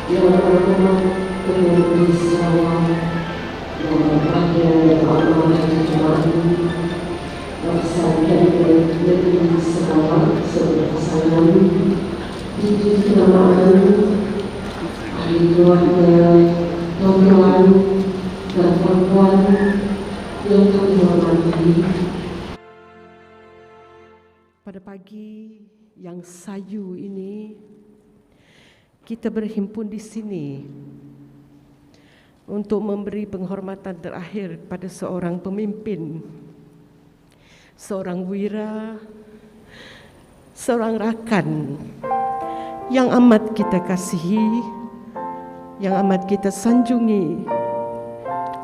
Yang Berhormat Menteri Sarawak yang berbahagia Datuk Amar dan Jemut Laksana Kabinet Negeri Sarawak serta pasangan Menteri Kenamaan, ahli keluarga, tuan-tuan dan puan-puan yang kami hormati. Pada pagi yang sayu ini, kita berhimpun di sini untuk memberi penghormatan terakhir kepada seorang pemimpin, seorang wira, seorang rakan yang amat kita kasihi, yang amat kita sanjungi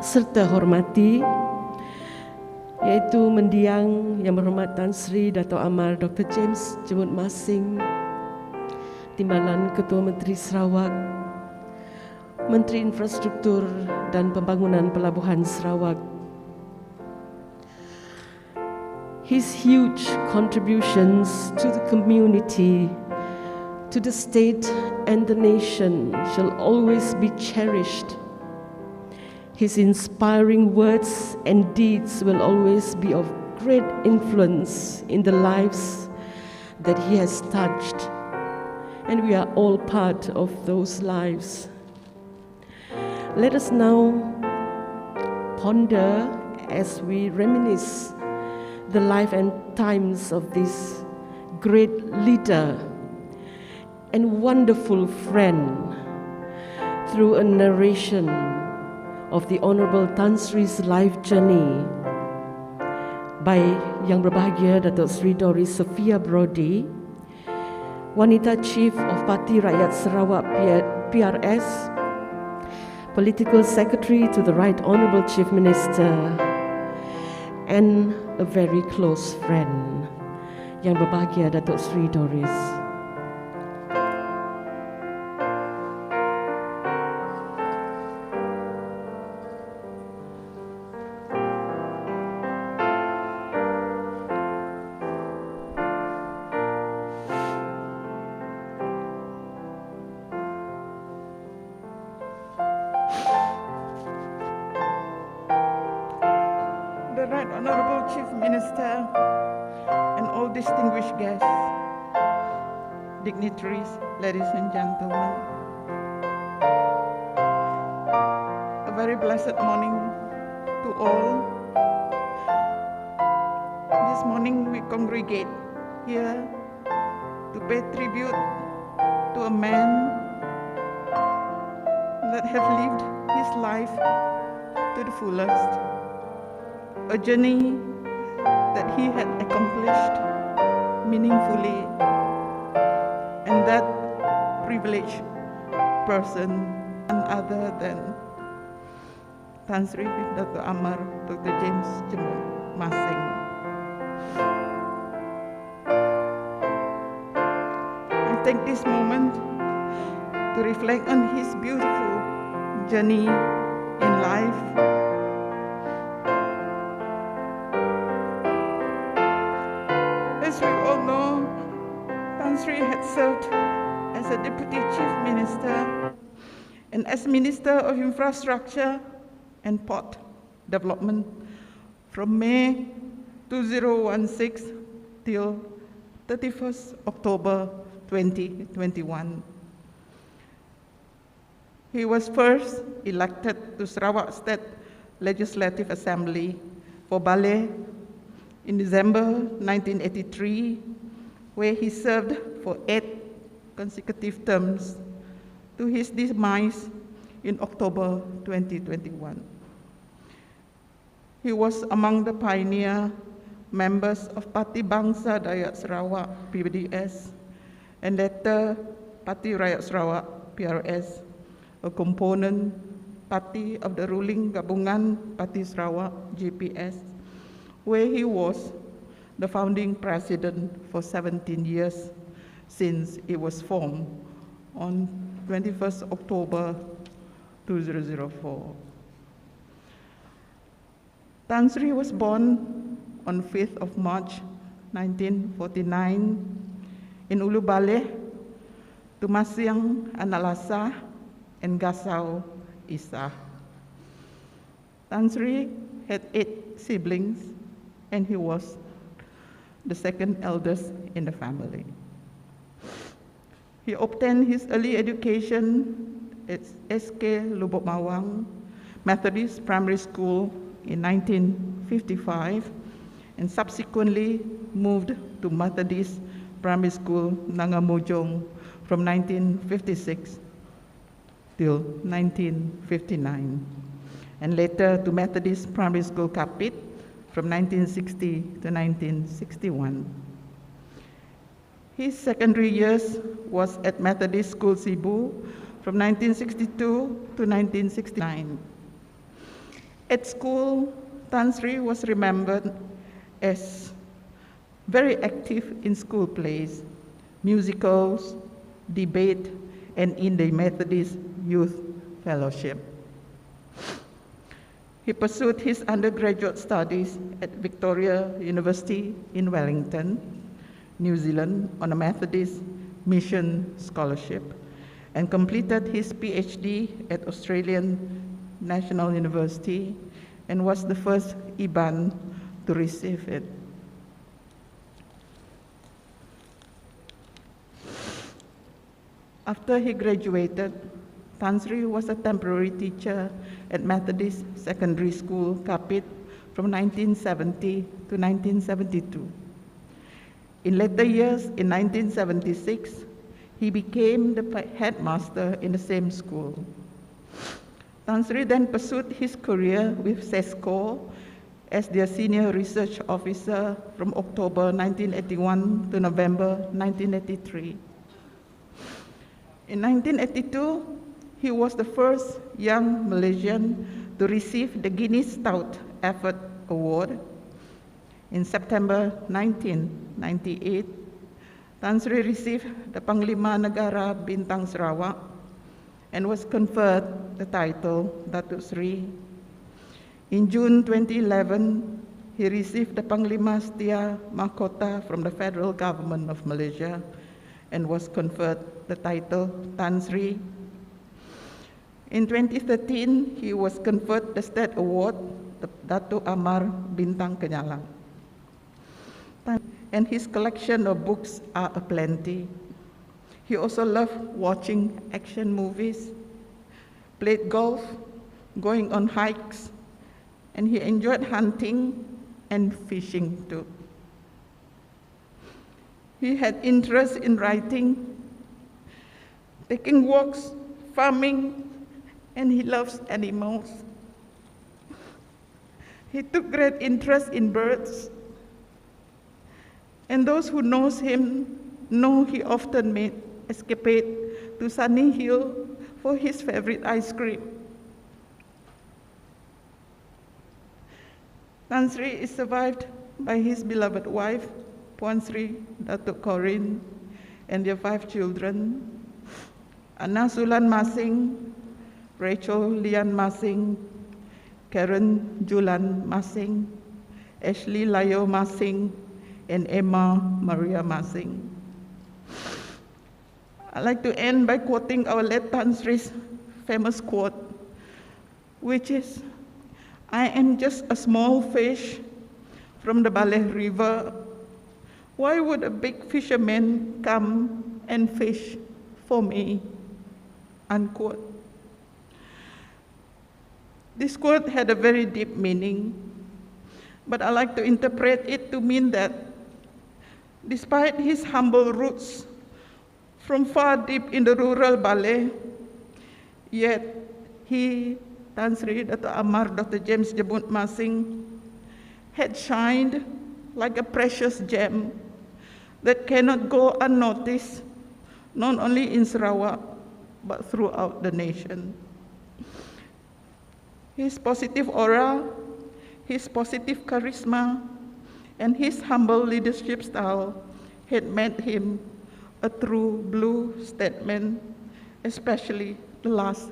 serta hormati, yaitu mendiang Yang Berhormat Tan Sri Datuk Amar Dr. James Jemut Masing, Timbalan Ketua Menteri Sarawak, Menteri Infrastruktur dan Pembangunan Pelabuhan Sarawak. His huge contributions to the community, to the state and the nation shall always be cherished. His inspiring words and deeds will always be of great influence in the lives that he has touched, and we are all part of those lives. Let us now ponder as we reminisce the life and times of this great leader and wonderful friend through a narration of the Honorable Tan Sri's life journey by Yang Berbahagia Datuk Sri Doris Sophia Brody, Wanita Chief of Parti Rakyat Sarawak PRS, Political Secretary to the Right Honourable Chief Minister, and a very close friend, Yang Berbahagia Datuk Sri Doris. The Right Honourable Chief Minister and all distinguished guests, dignitaries, ladies and gentlemen, a very blessed morning to all. This morning we congregate here to pay tribute to a man that have lived his life to the fullest. A journey that he had accomplished meaningfully, and that privileged person none other than Tan Sri Datuk Amar Dr. James Jemut Masing. I take this moment to reflect on his beautiful journey in life. As we all know, Tan Sri had served as a Deputy Chief Minister and as Minister of Infrastructure and Port Development from May 2016 till 31st October 2021. He was first elected to Sarawak State Legislative Assembly for Baleh in December 1983, where he served for 8 consecutive terms to his demise in October 2021. He was among the pioneer members of Parti Bangsa Dayak Sarawak (PBDS) and later Parti Rakyat Sarawak (PRS), a component party of the ruling Gabungan Parti Sarawak (GPS), where he was the founding president for 17 years since it was formed on 21st October 2004. Tan Sri was born on 5th of March 1949 in Ulu Baleh, Tumasang, Analasa, and Gasau Isa. Tan Sri had 8 siblings, and he was the second eldest in the family. He obtained his early education at SK Lubuk Mawang Methodist Primary School in 1955, and subsequently moved to Methodist Primary School Nangamujong from 1956 till 1959, and later to Methodist Primary School Kapit from 1960 to 1961. His secondary years was at Methodist School Cebu from 1962 to 1969. At school, Tan Sri was remembered as very active in school plays, musicals, debate, and in the Methodist Youth Fellowship. He pursued his undergraduate studies at Victoria University in Wellington, New Zealand, on a Methodist mission scholarship, and completed his PhD at Australian National University, and was the first IBAN to receive it. After he graduated, Tan Sri was a temporary teacher at Methodist Secondary School, Kapit, from 1970 to 1972. In later years, in 1976, he became the headmaster in the same school. Tan Sri then pursued his career with SESCO as their senior research officer from October 1981 to November 1983. In 1982, he was the first young Malaysian to receive the Guinness Stout Effort Award. In September 1998, Tan Sri received the Panglima Negara Bintang Sarawak and was conferred the title Datuk Sri. In June 2011, he received the Panglima Setia Mahkota from the federal government of Malaysia and was conferred the title Tan Sri. In 2013, he was conferred the State Award, the Datuk Amar Bintang Kenyalang. And his collection of books are aplenty. He also loved watching action movies, played golf, going on hikes, and he enjoyed hunting and fishing too. He had interest in writing, taking walks, farming, and he loves animals. He took great interest in birds, and those who knows him know he often made escapade to Sunny Hill for his favorite ice cream. Tan Sri is survived by his beloved wife, Puan Sri Datuk Corin, and their 5 children, Anna Sulan Masing, Rachel Lian Masing, Karen Julan Masing, Ashley Layo Masing, and Emma Maria Masing. I'd like to end by quoting our late Tan Sri's famous quote, which is, "I am just a small fish from the Baleh River. Why would a big fisherman come and fish for me?" Unquote. This quote had a very deep meaning, but I like to interpret it to mean that despite his humble roots from far deep in the rural Baleh, yet he, Tan Sri Datuk Amar Dr. James Jemut Masing, had shined like a precious gem that cannot go unnoticed, not only in Sarawak, but throughout the nation. His positive aura, his positive charisma, and his humble leadership style had made him a true blue statesman, especially the last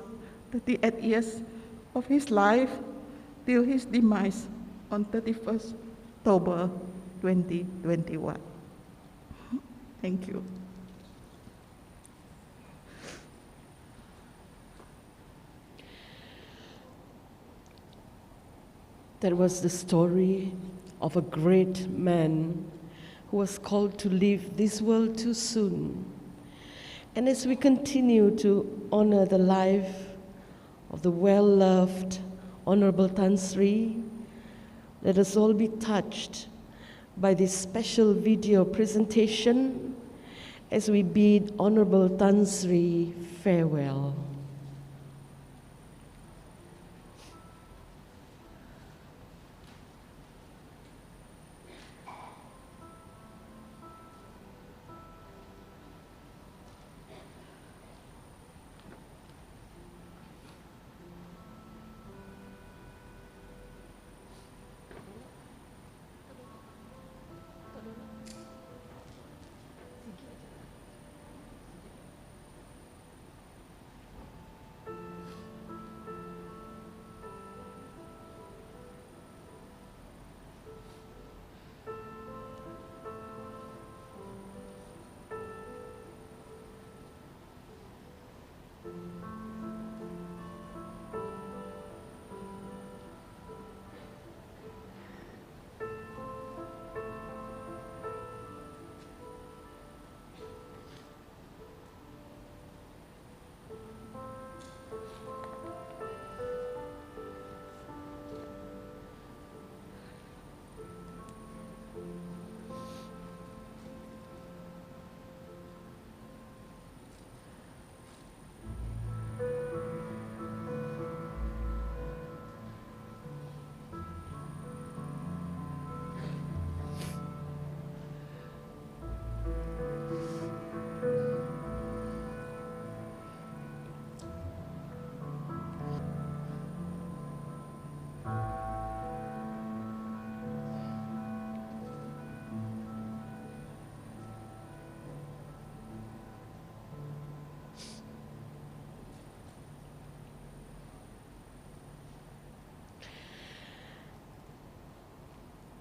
38 years of his life till his demise on 31st October 2021. Thank you. That was the story of a great man who was called to leave this world too soon. And as we continue to honor the life of the well-loved Honorable Tan Sri, let us all be touched by this special video presentation as we bid Honorable Tan Sri farewell.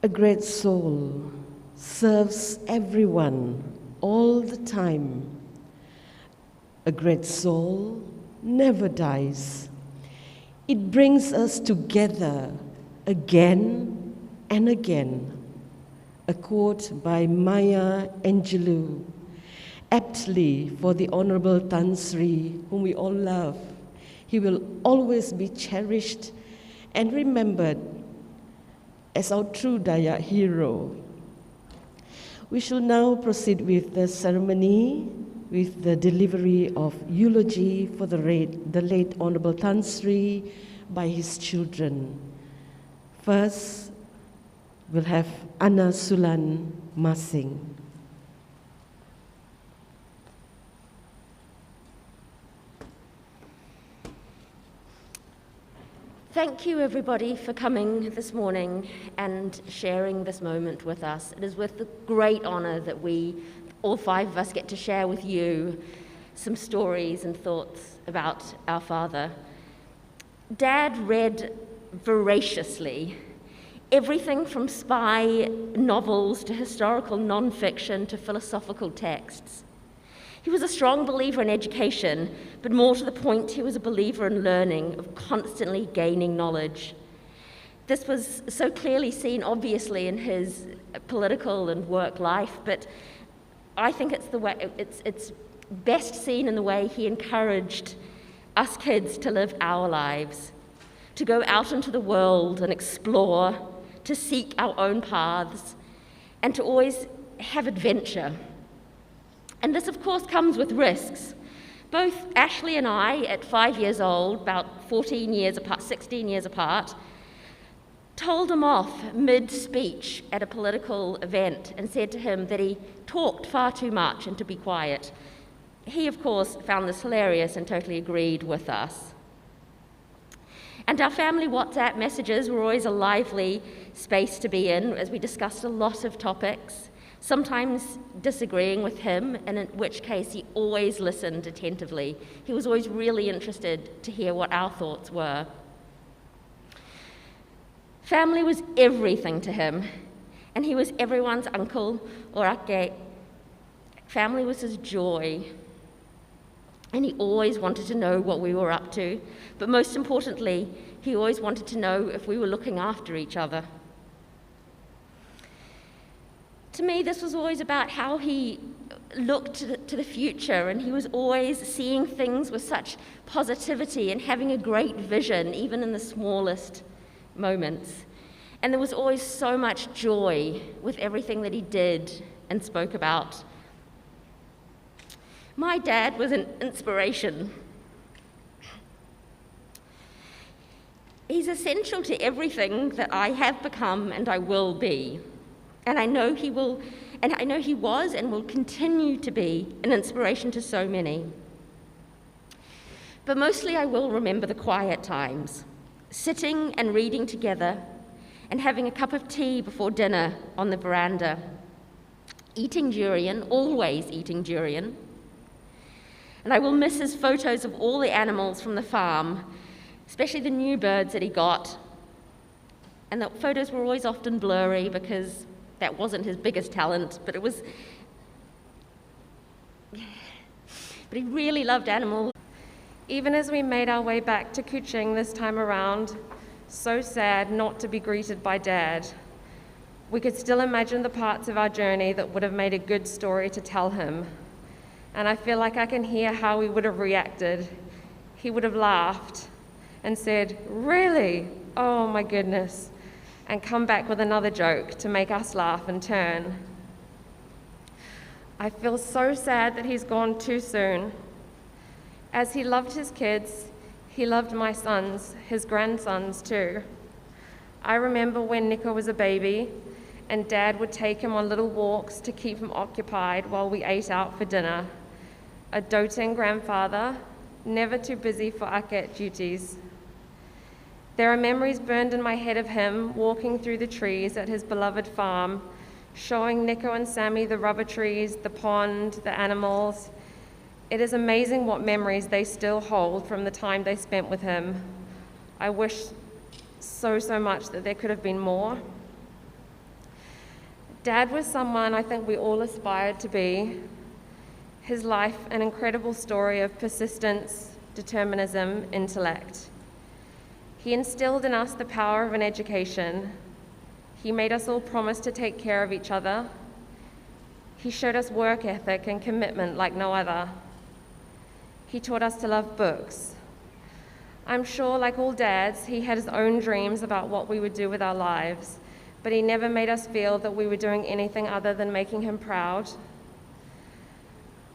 A great soul serves everyone all the time. A great soul never dies. It brings us together again and again. A quote by Maya Angelou, aptly for the Honorable Tan Sri, whom we all love. He will always be cherished and remembered as our true Dayak hero. We shall now proceed with the ceremony, with the delivery of eulogy for the late Honorable Tan Sri by his children. First, we'll have Anna Sulan Masing. Thank you, everybody, for coming this morning and sharing this moment with us. It is with the great honor that we, all five of us, get to share with you some stories and thoughts about our father. Dad read voraciously, everything from spy novels to historical nonfiction to philosophical texts. He was a strong believer in education, but more to the point, he was a believer in learning, of constantly gaining knowledge. This was so clearly seen, obviously, in his political and work life, but I think it's best seen in the way he encouraged us kids to live our lives, to go out into the world and explore, to seek our own paths, and to always have adventure. And this, of course, comes with risks. Both Ashley and I, at 5 years old, about 16 years apart, told him off mid-speech at a political event and said to him that he talked far too much and to be quiet. He, of course, found this hilarious and totally agreed with us. And our family WhatsApp messages were always a lively space to be in as we discussed a lot of topics, sometimes disagreeing with him, and in which case he always listened attentively. He was always really interested to hear what our thoughts were. Family was everything to him, and he was everyone's uncle or ake. Family was his joy. And he always wanted to know what we were up to, but most importantly, he always wanted to know if we were looking after each other. To me, this was always about how he looked to the future, and he was always seeing things with such positivity and having a great vision, even in the smallest moments. And there was always so much joy with everything that he did and spoke about. My dad was an inspiration. He's essential to everything that I have become and I will be. And I know he was and will continue to be an inspiration to so many. But mostly I will remember the quiet times, sitting and reading together and having a cup of tea before dinner on the veranda, eating durian, always eating durian. And I will miss his photos of all the animals from the farm, especially the new birds that he got. And the photos were always often blurry because that wasn't his biggest talent, but he really loved animals. Even as we made our way back to Kuching this time around, so sad not to be greeted by Dad, we could still imagine the parts of our journey that would have made a good story to tell him. And I feel like I can hear how he would have reacted. He would have laughed and said, "Really? Oh my goodness," and come back with another joke to make us laugh in turn. I feel so sad that he's gone too soon. As he loved his kids, he loved my sons, his grandsons too. I remember when Nico was a baby and Dad would take him on little walks to keep him occupied while we ate out for dinner. A doting grandfather, never too busy for ake duties. There are memories burned in my head of him walking through the trees at his beloved farm, showing Nico and Sammy the rubber trees, the pond, the animals. It is amazing what memories they still hold from the time they spent with him. I wish so much that there could have been more. Dad was someone I think we all aspired to be. His life, an incredible story of persistence, determinism, intellect. He instilled in us the power of an education. He made us all promise to take care of each other. He showed us work ethic and commitment like no other. He taught us to love books. I'm sure, like all dads, he had his own dreams about what we would do with our lives, but he never made us feel that we were doing anything other than making him proud.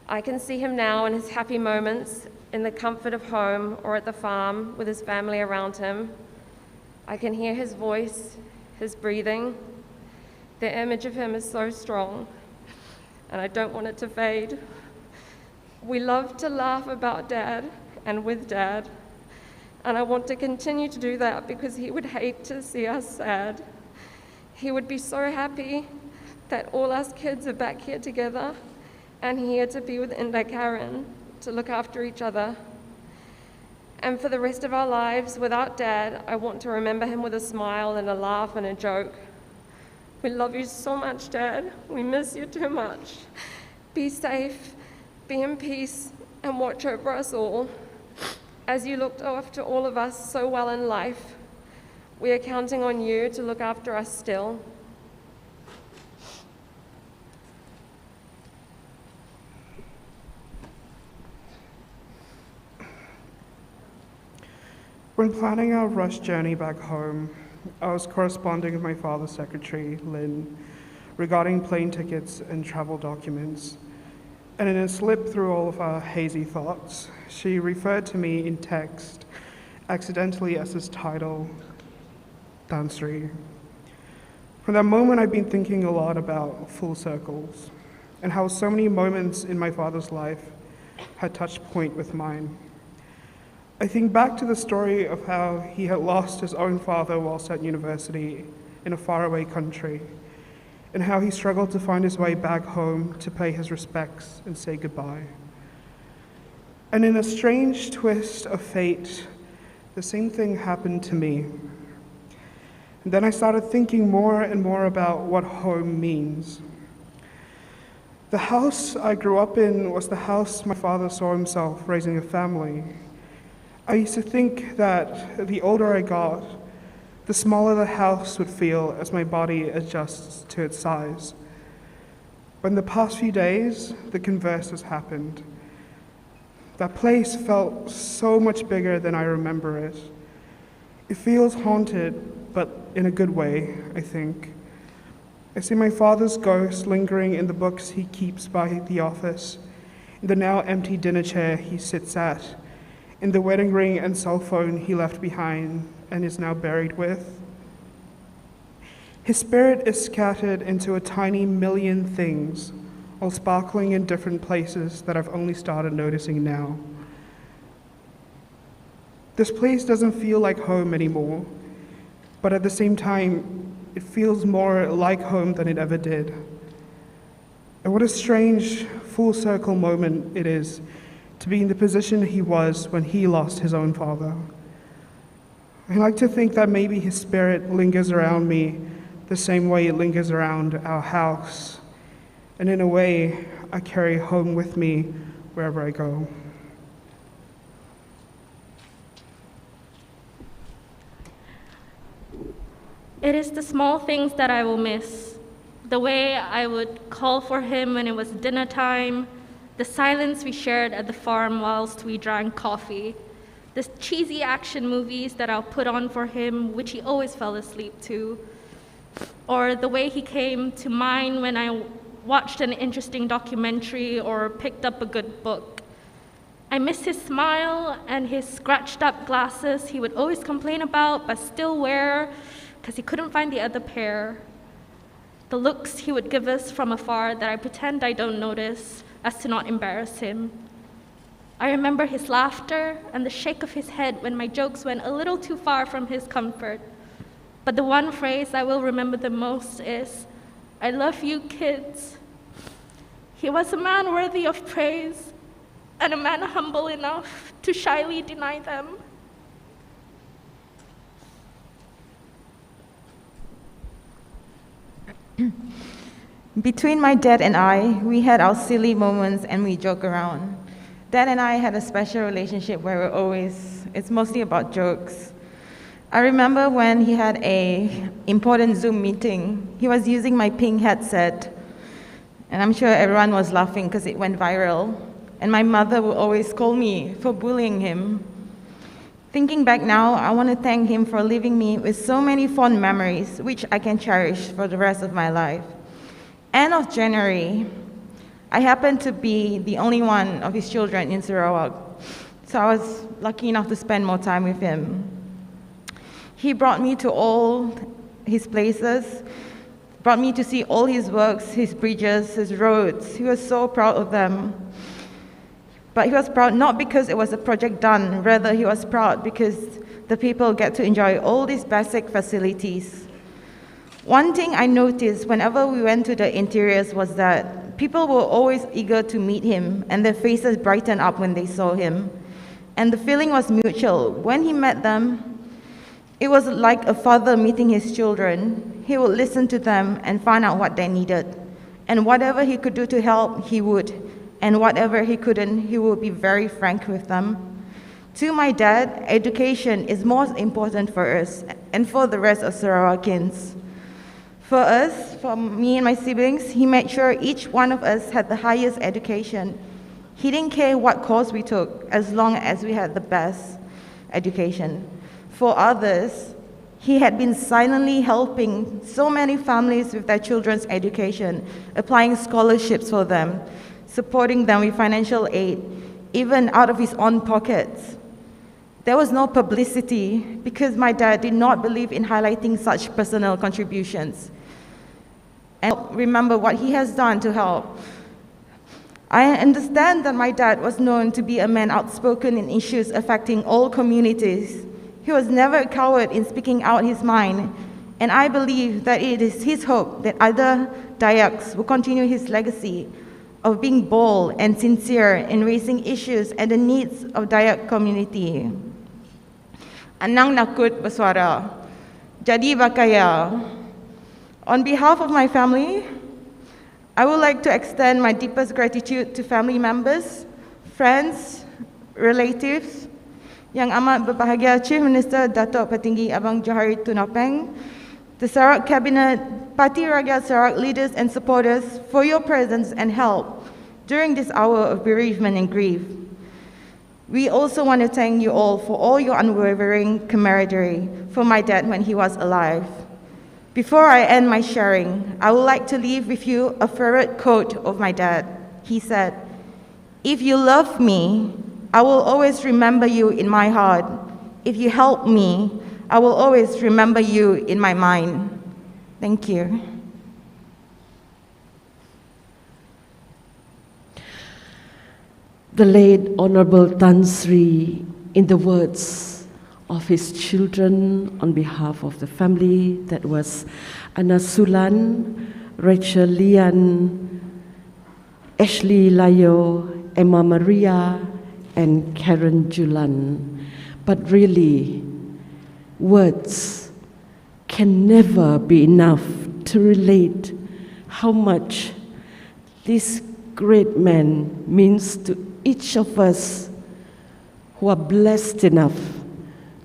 I can see him now in his happy moments, in the comfort of home or at the farm with his family around him. I can hear his voice, his breathing. The image of him is so strong, and I don't want it to fade. We love to laugh about Dad and with Dad, and I want to continue to do that because he would hate to see us sad. He would be so happy that all us kids are back here together and here to be with Inda Karen, to look after each other. And for the rest of our lives, without Dad, I want to remember him with a smile and a laugh and a joke. We love you so much, Dad. We miss you too much. Be safe, be in peace, and watch over us all. As you looked after all of us so well in life, we are counting on you to look after us still. When planning our rush journey back home, I was corresponding with my father's secretary, Lynn, regarding plane tickets and travel documents. And in a slip through all of our hazy thoughts, she referred to me in text, accidentally as his title, Tan Sri. From that moment, I've been thinking a lot about full circles and how so many moments in my father's life had touched point with mine. I think back to the story of how he had lost his own father whilst at university in a faraway country, and how he struggled to find his way back home to pay his respects and say goodbye. And in a strange twist of fate, the same thing happened to me. And then I started thinking more and more about what home means. The house I grew up in was the house my father saw himself raising a family. I used to think that the older I got, the smaller the house would feel as my body adjusts to its size. But in the past few days, the converse has happened. That place felt so much bigger than I remember it. It feels haunted, but in a good way, I think. I see my father's ghost lingering in the books he keeps by the office, in the now empty dinner chair he sits at, in the wedding ring and cell phone he left behind and is now buried with. His spirit is scattered into a tiny million things, all sparkling in different places that I've only started noticing now. This place doesn't feel like home anymore, but at the same time, it feels more like home than it ever did. And what a strange full circle moment it is to be in the position he was when he lost his own father. I like to think that maybe his spirit lingers around me the same way it lingers around our house. And in a way, I carry home with me wherever I go. It is the small things that I will miss. The way I would call for him when it was dinner time, the silence we shared at the farm whilst we drank coffee, the cheesy action movies that I'll put on for him, which he always fell asleep to, or the way he came to mine when I watched an interesting documentary or picked up a good book. I miss his smile and his scratched up glasses he would always complain about but still wear because he couldn't find the other pair. The looks he would give us from afar that I pretend I don't notice as to not embarrass him. I remember his laughter and the shake of his head when my jokes went a little too far from his comfort. But the one phrase I will remember the most is, "I love you, kids." He was a man worthy of praise and a man humble enough to shyly deny them. Between my dad and I, we had our silly moments and we joke around. Dad and I had a special relationship where it's mostly about jokes. I remember when he had an important Zoom meeting, he was using my pink headset, and I'm sure everyone was laughing because it went viral, and my mother would always scold me for bullying him. Thinking back now, I want to thank him for leaving me with so many fond memories, which I can cherish for the rest of my life. End of January, I happened to be the only one of his children in Sarawak, so I was lucky enough to spend more time with him. He brought me to all his places, brought me to see all his works, his bridges, his roads. He was so proud of them. But he was proud not because it was a project done, rather he was proud because the people get to enjoy all these basic facilities. One thing I noticed whenever we went to the interiors was that people were always eager to meet him and their faces brightened up when they saw him. And the feeling was mutual. When he met them, it was like a father meeting his children. He would listen to them and find out what they needed. And whatever he could do to help, he would. And whatever he couldn't, he would be very frank with them. To my dad, education is most important for us and for the rest of Sarawakians. For us, for me and my siblings, he made sure each one of us had the highest education. He didn't care what course we took, as long as we had the best education. For others, he had been silently helping so many families with their children's education, applying scholarships for them, supporting them with financial aid, even out of his own pockets. There was no publicity because my dad did not believe in highlighting such personal contributions. And remember what he has done to help. I understand that my dad was known to be a man outspoken in issues affecting all communities. He was never a coward in speaking out his mind, and I believe that it is his hope that other Dayaks will continue his legacy of being bold and sincere in raising issues and the needs of Dayak community. Anang nakut bersuara, jadi bakaya. On behalf of my family, I would like to extend my deepest gratitude to family members, friends, relatives, Yang Amat Berbahagia Chief Minister Datuk Petinggi Abang Johari Tunapeng, the Sarawak Cabinet, Parti Rakyat Sarawak leaders and supporters for your presence and help during this hour of bereavement and grief. We also want to thank you all for all your unwavering camaraderie for my dad when he was alive. Before I end my sharing, I would like to leave with you a favorite quote of my dad. He said, "If you love me, I will always remember you in my heart. If you help me, I will always remember you in my mind." Thank you. The late Honorable Tan Sri, in the words of his children on behalf of the family, that was Anna Sulan, Rachel Lian, Ashley Layo, Emma Maria, and Karen Julan. But really, words can never be enough to relate how much this great man means to each of us who are blessed enough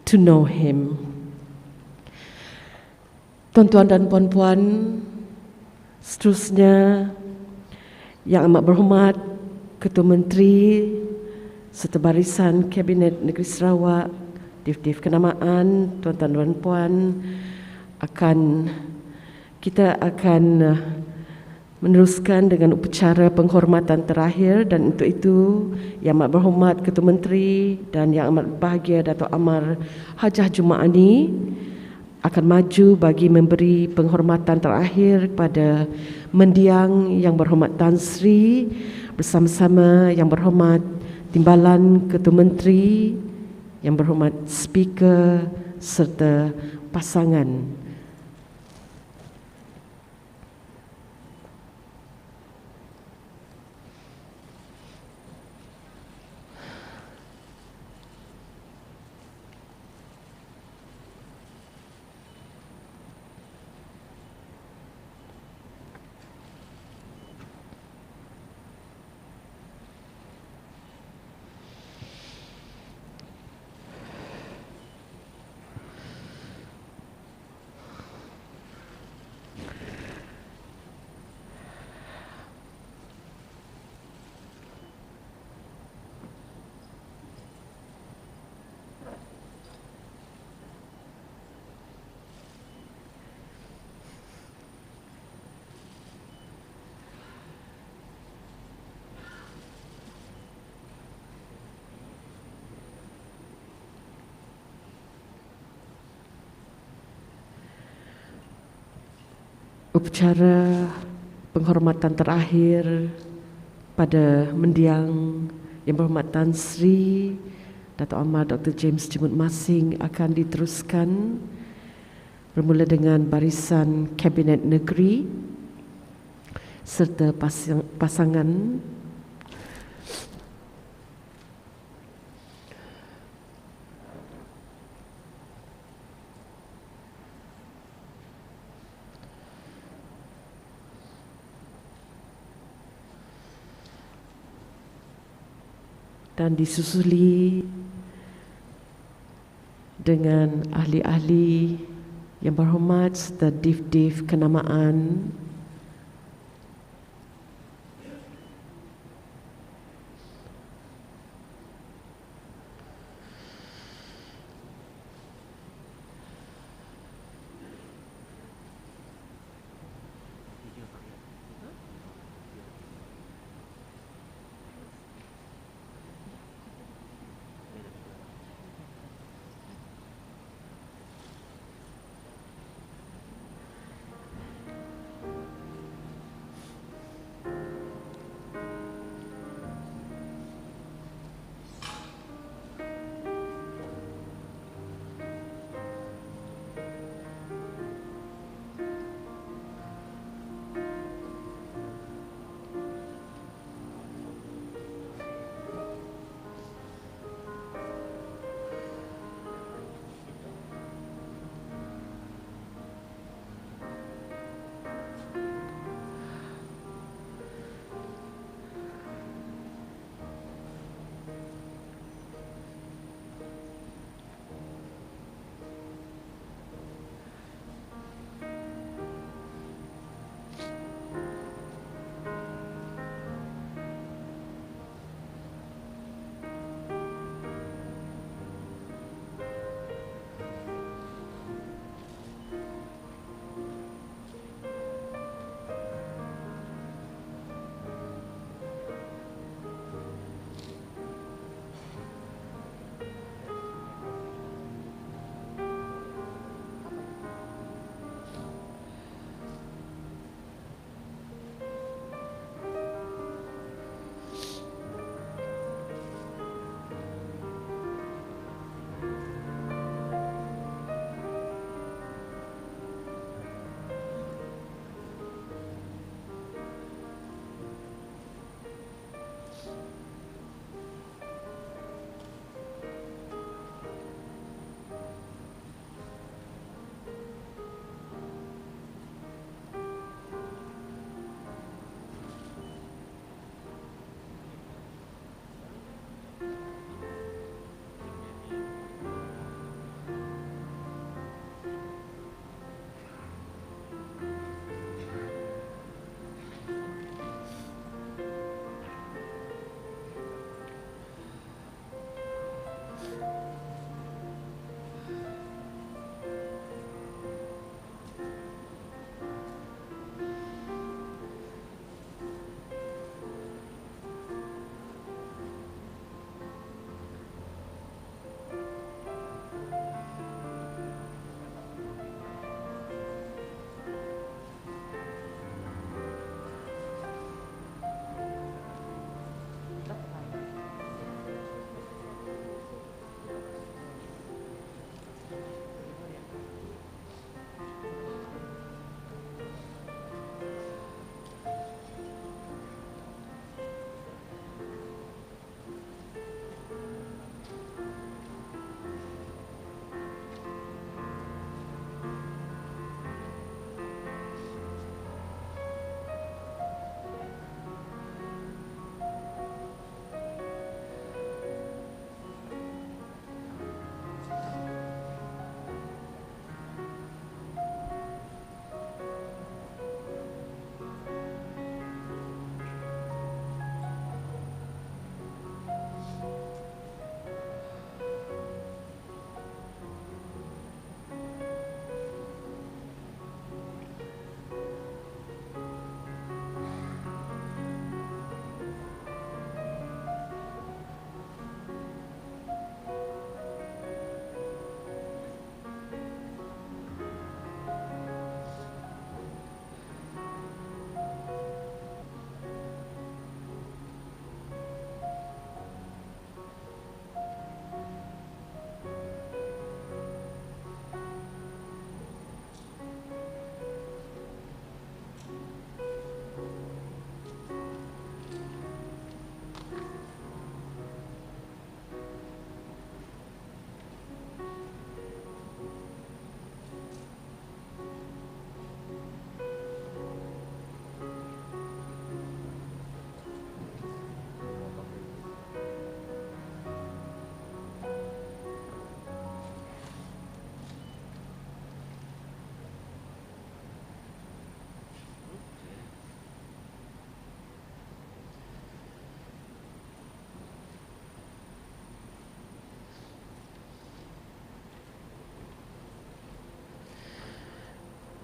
to know him. Tuan-tuan dan puan-puan, seterusnya Yang Amat Berhormat Ketua Menteri serta barisan Kabinet Negeri Sarawak, Div-Div Kenamaan, tuan-tuan dan puan, kita akan meneruskan dengan upacara penghormatan terakhir, dan untuk itu Yang Amat Berhormat Ketua Menteri dan Yang Amat Berbahagia Datuk Amar Hajah Jumaani akan maju bagi memberi penghormatan terakhir kepada mendiang Yang Berhormat Tan Sri bersama-sama Yang Berhormat Timbalan Ketua Menteri, Yang Berhormat Speaker serta pasangan. Upacara penghormatan terakhir pada mendiang Yang Berhormat Tan Sri Datuk Amar Dr. James Jemut Masing akan diteruskan bermula dengan barisan Kabinet Negeri serta pasangan. Dan disusuli dengan ahli-ahli yang berhormat serta div-div kenamaan.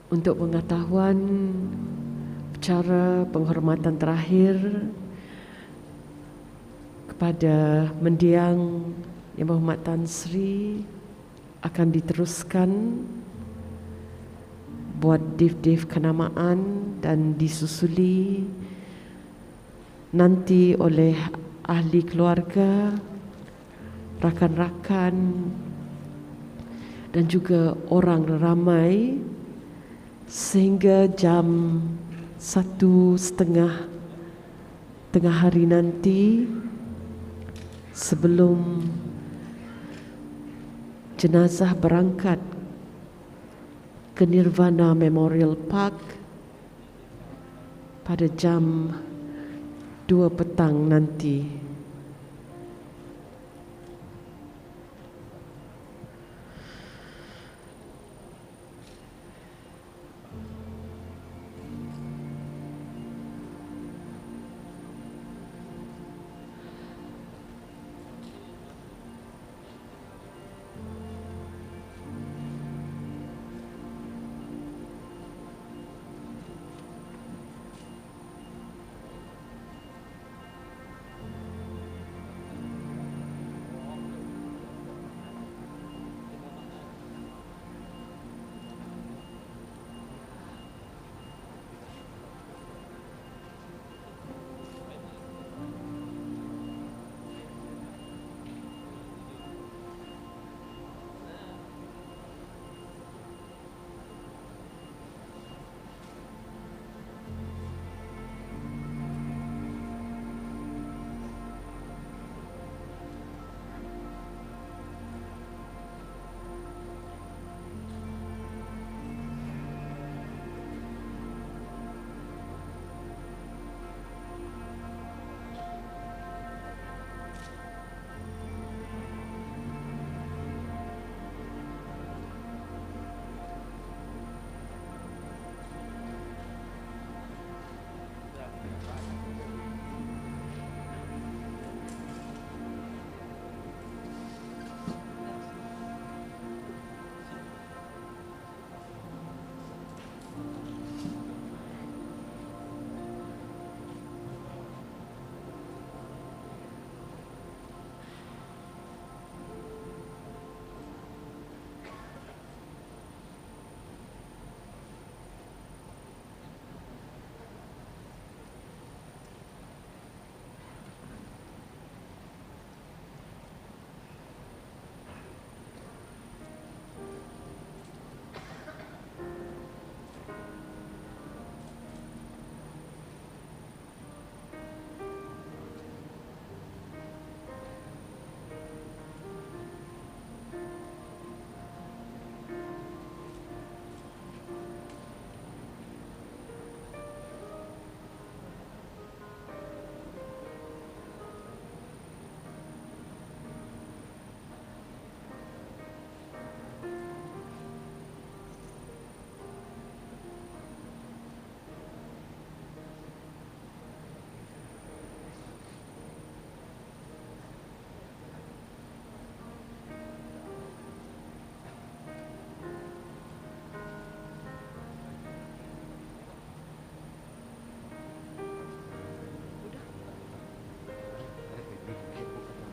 untuk pengetahuan upacara penghormatan terakhir kepada mendiang Yang Berhormat Tan Sri akan diteruskan buat div-div kenamaan dan disusuli nanti oleh ahli keluarga, rakan-rakan dan juga orang ramai sehingga jam 1:30 tengah hari nanti sebelum jenazah berangkat ke Nirvana Memorial Park pada jam 2 petang nanti.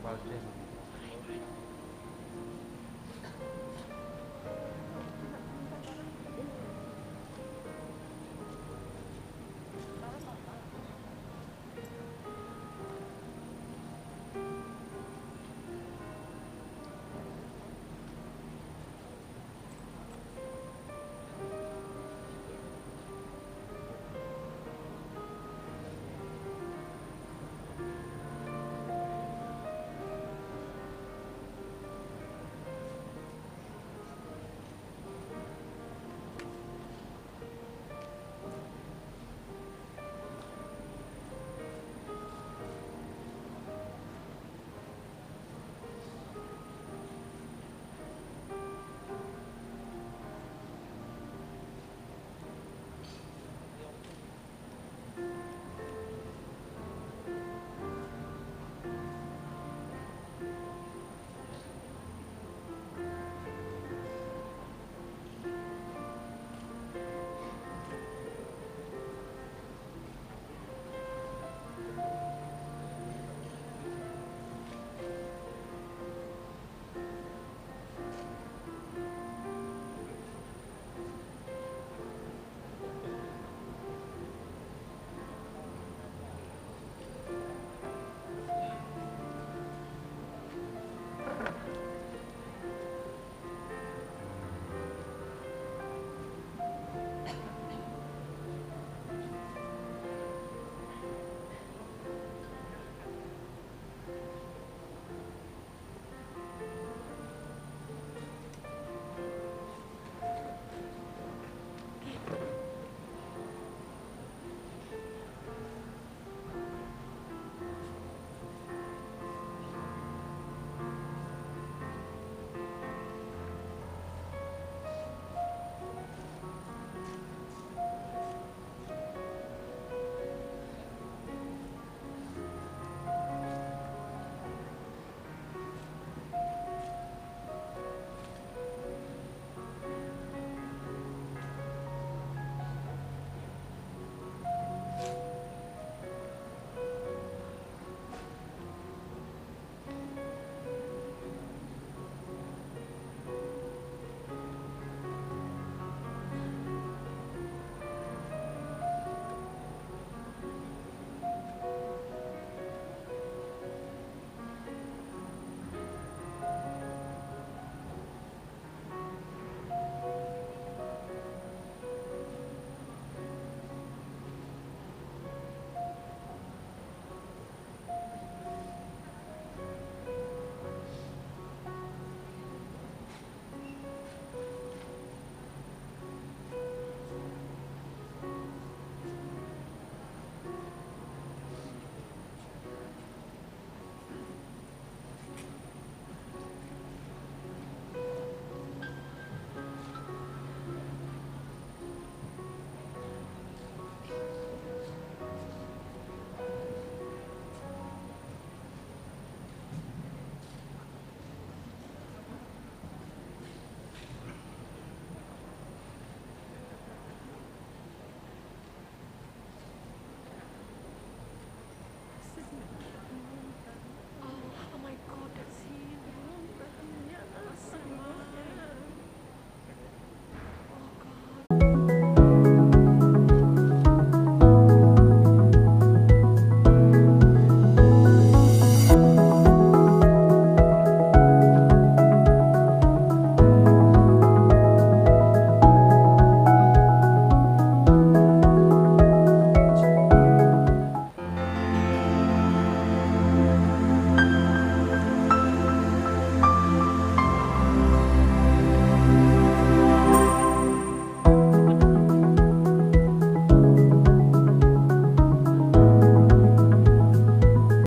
Valdir.